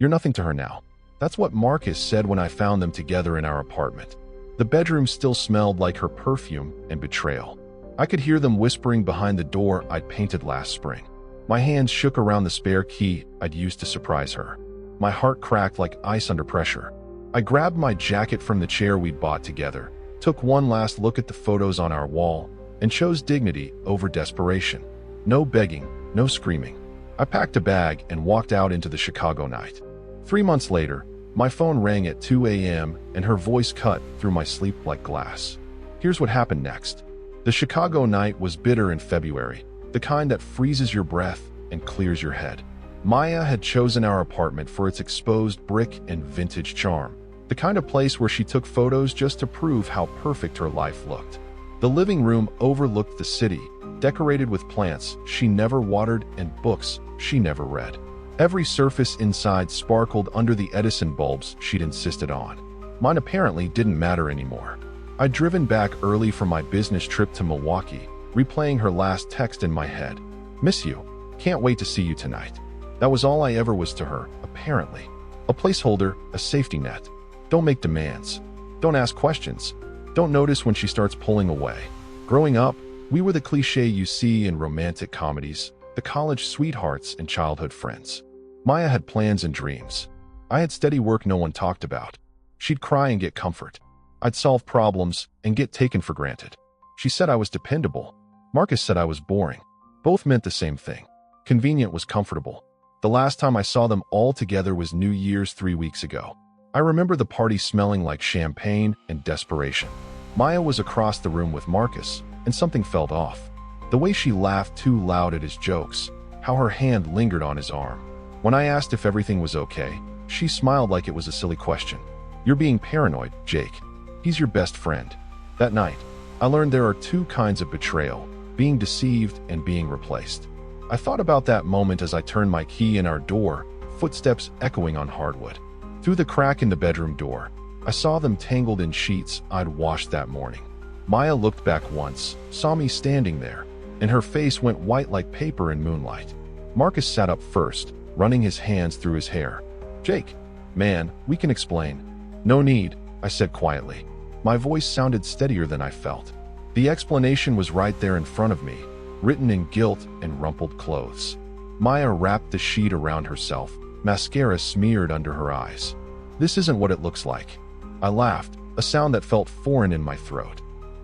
You're nothing to her now. That's what Marcus said when I found them together in our apartment. The bedroom still smelled like her perfume and betrayal. I could hear them whispering behind the door I'd painted last spring. My hands shook around the spare key I'd used to surprise her. My heart cracked like ice under pressure. I grabbed my jacket from the chair we'd bought together, took one last look at the photos on our wall, and chose dignity over desperation. No begging, no screaming. I packed a bag and walked out into the Chicago night. 3 months later, my phone rang at 2 a.m. and her voice cut through my sleep like glass. Here's what happened next. The Chicago night was bitter in February, the kind that freezes your breath and clears your head. Maya had chosen our apartment for its exposed brick and vintage charm, the kind of place where she took photos just to prove how perfect her life looked. The living room overlooked the city, decorated with plants she never watered and books she never read. Every surface inside sparkled under the Edison bulbs she'd insisted on. Mine apparently didn't matter anymore. I'd driven back early from my business trip to Milwaukee, replaying her last text in my head. "Miss you. Can't wait to see you tonight." That was all I ever was to her, apparently. A placeholder, a safety net. Don't make demands. Don't ask questions. Don't notice when she starts pulling away. Growing up, we were the cliché you see in romantic comedies, the college sweethearts and childhood friends. Maya had plans and dreams. I had steady work no one talked about. She'd cry and get comfort. I'd solve problems and get taken for granted. She said I was dependable. Marcus said I was boring. Both meant the same thing. Convenient was comfortable. The last time I saw them all together was New Year's 3 weeks ago. I remember the party smelling like champagne and desperation. Maya was across the room with Marcus, and something felt off. The way she laughed too loud at his jokes, how her hand lingered on his arm. When I asked if everything was okay, she smiled like it was a silly question. "You're being paranoid, Jake. He's your best friend." That night, I learned there are two kinds of betrayal, being deceived and being replaced. I thought about that moment as I turned my key in our door, footsteps echoing on hardwood. Through the crack in the bedroom door, I saw them tangled in sheets I'd washed that morning. Maya looked back once, saw me standing there, and her face went white like paper in moonlight. Marcus sat up first, running his hands through his hair. "Jake, man, we can explain." "No need," I said quietly. My voice sounded steadier than I felt. The explanation was right there in front of me, written in gilt and rumpled clothes. Maya wrapped the sheet around herself, mascara smeared under her eyes. "This isn't what it looks like." I laughed, a sound that felt foreign in my throat.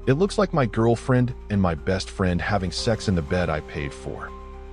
"It looks like my girlfriend and my best friend having sex in the bed I paid for."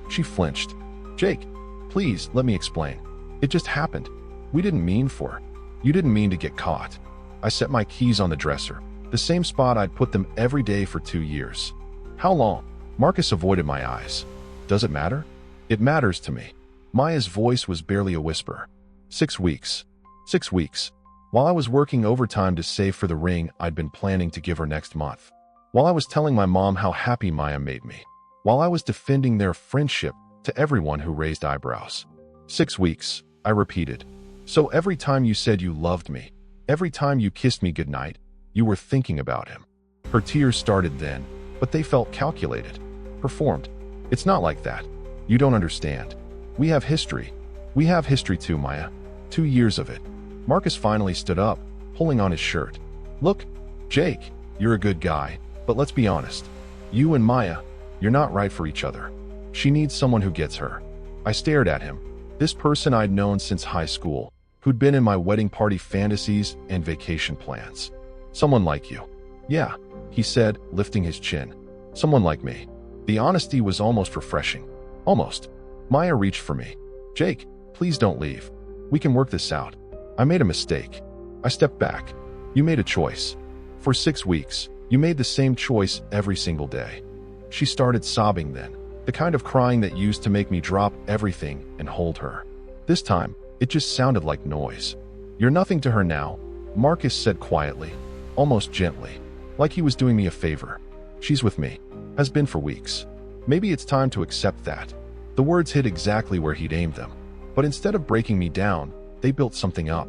She flinched. "Jake, please, let me explain. It just happened. We didn't mean for. You didn't mean to get caught." I set my keys on the dresser, the same spot I'd put them every day for 2 years. "How long?" Marcus avoided my eyes. "Does it matter?" "It matters to me." Maya's voice was barely a whisper. 6 weeks. 6 weeks. While I was working overtime to save for the ring I'd been planning to give her next month. While I was telling my mom how happy Maya made me. While I was defending their friendship to everyone who raised eyebrows. 6 weeks, I repeated. "So every time you said you loved me, every time you kissed me goodnight, you were thinking about him." Her tears started then, but they felt calculated, performed. "It's not like that. You don't understand. We have history. We have history too, Maya. 2 years of it." Marcus finally stood up, pulling on his shirt. "Look, Jake, you're a good guy, but let's be honest. You and Maya, you're not right for each other. She needs someone who gets her." I stared at him. This person I'd known since high school, who'd been in my wedding party fantasies and vacation plans. "Someone like you." "Yeah," he said, lifting his chin. "Someone like me." The honesty was almost refreshing. Almost. Maya reached for me. "Jake, please don't leave. We can work this out. I made a mistake." I stepped back. "You made a choice. For 6 weeks, you made the same choice every single day." She started sobbing then, the kind of crying that used to make me drop everything and hold her. This time, it just sounded like noise. "You're nothing to her now," Marcus said quietly, almost gently, like he was doing me a favor. "She's with me. Has been for weeks. Maybe it's time to accept that." The words hit exactly where he'd aimed them. But instead of breaking me down, they built something up.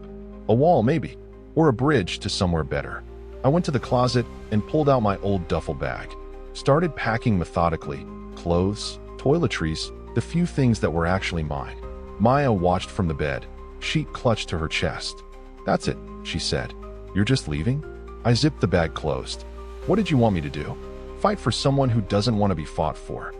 A wall, maybe, or a bridge to somewhere better. I went to the closet and pulled out my old duffel bag. Started packing methodically, clothes, toiletries, the few things that were actually mine. Maya watched from the bed, sheet clutched to her chest. "That's it," she said. "You're just leaving?" I zipped the bag closed. "What did you want me to do? Fight for someone who doesn't want to be fought for?"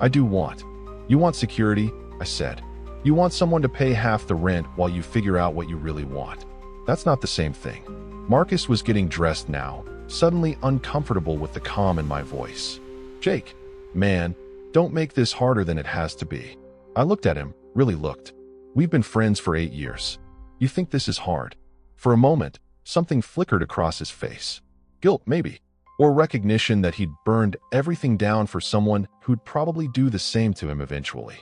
"I do want. You want security," I said. "You want someone to pay half the rent while you figure out what you really want. That's not the same thing." Marcus was getting dressed now, suddenly uncomfortable with the calm in my voice. "Jake, man, don't make this harder than it has to be." I looked at him, really looked. "We've been friends for 8 years. You think this is hard?" For a moment, something flickered across his face. Guilt, maybe, or recognition that he'd burned everything down for someone who'd probably do the same to him eventually.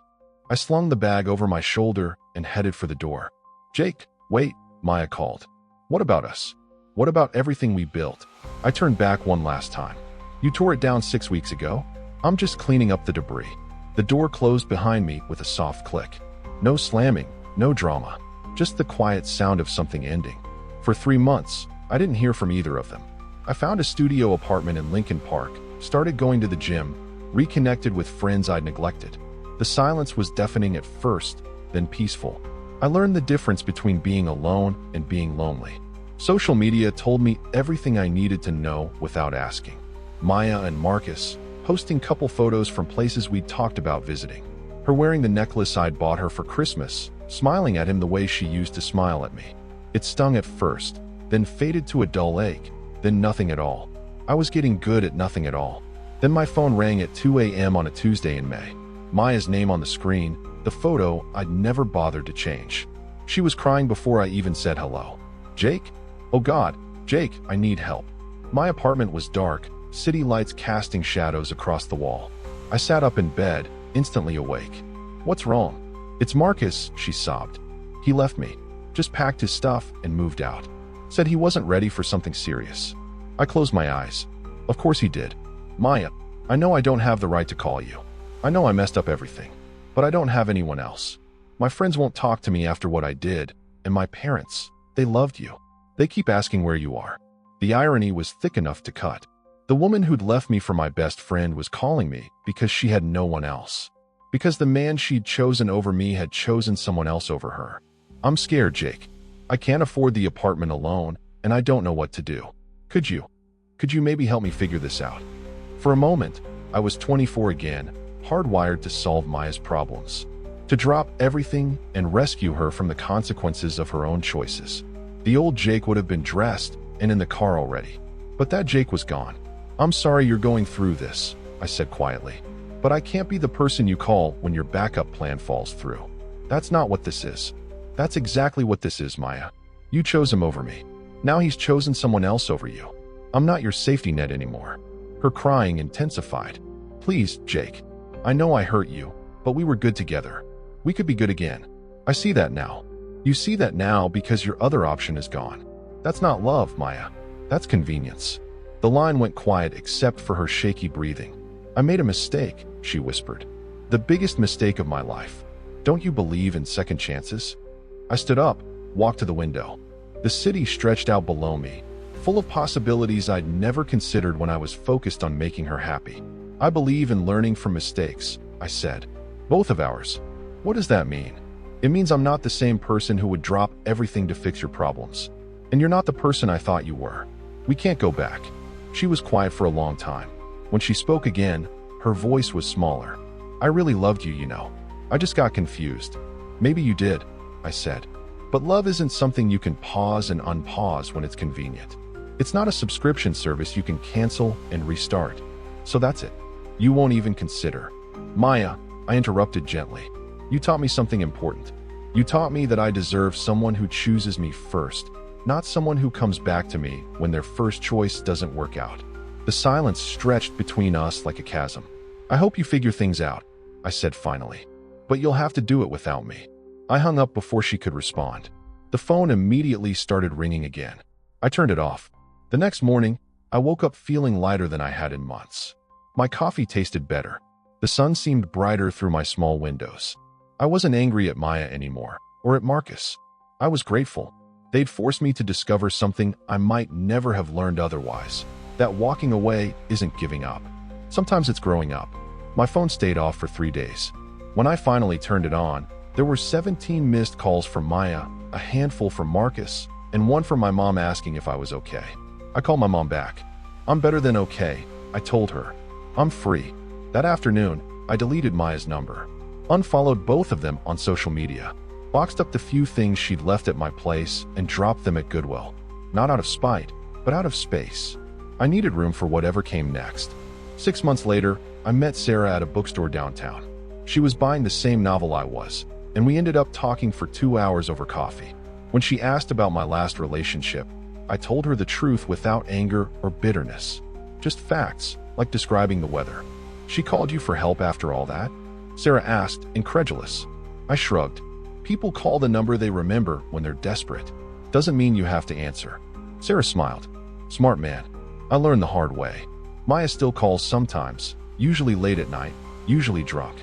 I slung the bag over my shoulder and headed for the door. "Jake, wait," Maya called. "What about us? What about everything we built?" I turned back one last time. "You tore it down 6 weeks ago. I'm just cleaning up the debris." The door closed behind me with a soft click. No slamming, no drama, just the quiet sound of something ending. For 3 months, I didn't hear from either of them. I found a studio apartment in Lincoln Park, started going to the gym, reconnected with friends I'd neglected. The silence was deafening at first, then peaceful. I learned the difference between being alone and being lonely. Social media told me everything I needed to know without asking. Maya and Marcus, posting couple photos from places we'd talked about visiting. Her wearing the necklace I'd bought her for Christmas, smiling at him the way she used to smile at me. It stung at first, then faded to a dull ache, then nothing at all. I was getting good at nothing at all. Then my phone rang at 2 a.m. on a Tuesday in May. Maya's name on the screen, the photo I'd never bothered to change. She was crying before I even said hello. "Jake? Oh God, Jake, I need help." My apartment was dark, city lights casting shadows across the wall. I sat up in bed, instantly awake. "What's wrong?" "It's Marcus," she sobbed. "He left me, just packed his stuff and moved out. Said he wasn't ready for something serious." I closed my eyes. "Of course he did. Maya, I know I don't have the right to call you. I know I messed up everything, but I don't have anyone else. My friends won't talk to me after what I did, and my parents, they loved you. They keep asking where you are." The irony was thick enough to cut. The woman who'd left me for my best friend was calling me because she had no one else. Because the man she'd chosen over me had chosen someone else over her. "I'm scared, Jake. I can't afford the apartment alone, and I don't know what to do. Could you maybe help me figure this out?" For a moment, I was 24 again, hardwired to solve Maya's problems. To drop everything and rescue her from the consequences of her own choices. The old Jake would have been dressed and in the car already. But that Jake was gone. "I'm sorry you're going through this," I said quietly. "But I can't be the person you call when your backup plan falls through. That's not what this is." "That's exactly what this is, Maya. You chose him over me. Now he's chosen someone else over you. I'm not your safety net anymore." Her crying intensified. "Please, Jake. I know I hurt you, but we were good together. We could be good again. I see that now. You see that now because your other option is gone. That's not love, Maya. That's convenience." The line went quiet except for her shaky breathing. "I made a mistake," she whispered. "The biggest mistake of my life. Don't you believe in second chances?" I stood up, walked to the window. The city stretched out below me, full of possibilities I'd never considered when I was focused on making her happy. "I believe in learning from mistakes," I said. "Both of ours." "What does that mean?" "It means I'm not the same person who would drop everything to fix your problems. And you're not the person I thought you were. We can't go back." She was quiet for a long time. When she spoke again, her voice was smaller. "I really loved you, you know. I just got confused." "Maybe you did," I said. "But love isn't something you can pause and unpause when it's convenient. It's not a subscription service you can cancel and restart. So that's it. You won't even consider." "Maya," I interrupted gently. "You taught me something important. You taught me that I deserve someone who chooses me first, not someone who comes back to me when their first choice doesn't work out." The silence stretched between us like a chasm. "I hope you figure things out," I said finally. "But you'll have to do it without me." I hung up before she could respond. The phone immediately started ringing again. I turned it off. The next morning, I woke up feeling lighter than I had in months. My coffee tasted better. The sun seemed brighter through my small windows. I wasn't angry at Maya anymore, or at Marcus. I was grateful. They'd forced me to discover something I might never have learned otherwise. That walking away isn't giving up. Sometimes it's growing up. My phone stayed off for 3 days. When I finally turned it on, there were 17 missed calls from Maya a handful from Marcus, and one from my mom asking if I was okay. I called my mom back. "I'm better than okay," I told her. "I'm free." That afternoon, I deleted Maya's number, unfollowed both of them on social media, boxed up the few things she'd left at my place, and dropped them at Goodwill. Not out of spite, but out of space. I needed room for whatever came next. 6 months later, I met Sarah at a bookstore downtown. She was buying the same novel I was, and we ended up talking for 2 hours over coffee. When she asked about my last relationship, I told her the truth without anger or bitterness. Just facts, like describing the weather. "She called you for help after all that?" Sarah asked, incredulous. I shrugged. People call the number they remember when they're desperate. Doesn't mean you have to answer. Sarah smiled. "Smart man. I learned the hard way." Maya still calls sometimes, usually late at night, usually drunk.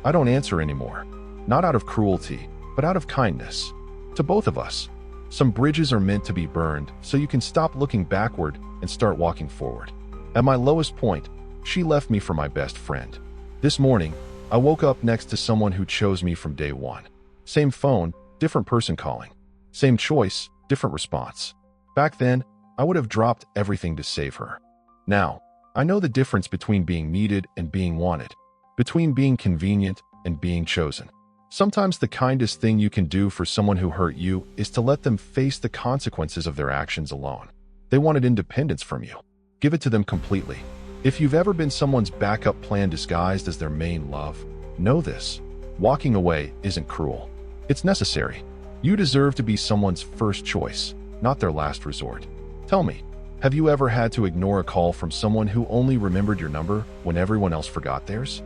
I don't answer anymore. Not out of cruelty, but out of kindness. To both of us. Some bridges are meant to be burned so you can stop looking backward and start walking forward. At my lowest point, she left me for my best friend. This morning, I woke up next to someone who chose me from day one. Same phone, different person calling. Same choice, different response. Back then, I would have dropped everything to save her. Now, I know the difference between being needed and being wanted, between being convenient and being chosen. Sometimes the kindest thing you can do for someone who hurt you is to let them face the consequences of their actions alone. They wanted independence from you. Give it to them completely. If you've ever been someone's backup plan disguised as their main love, know this. Walking away isn't cruel. It's necessary. You deserve to be someone's first choice, not their last resort. Tell me, have you ever had to ignore a call from someone who only remembered your number when everyone else forgot theirs?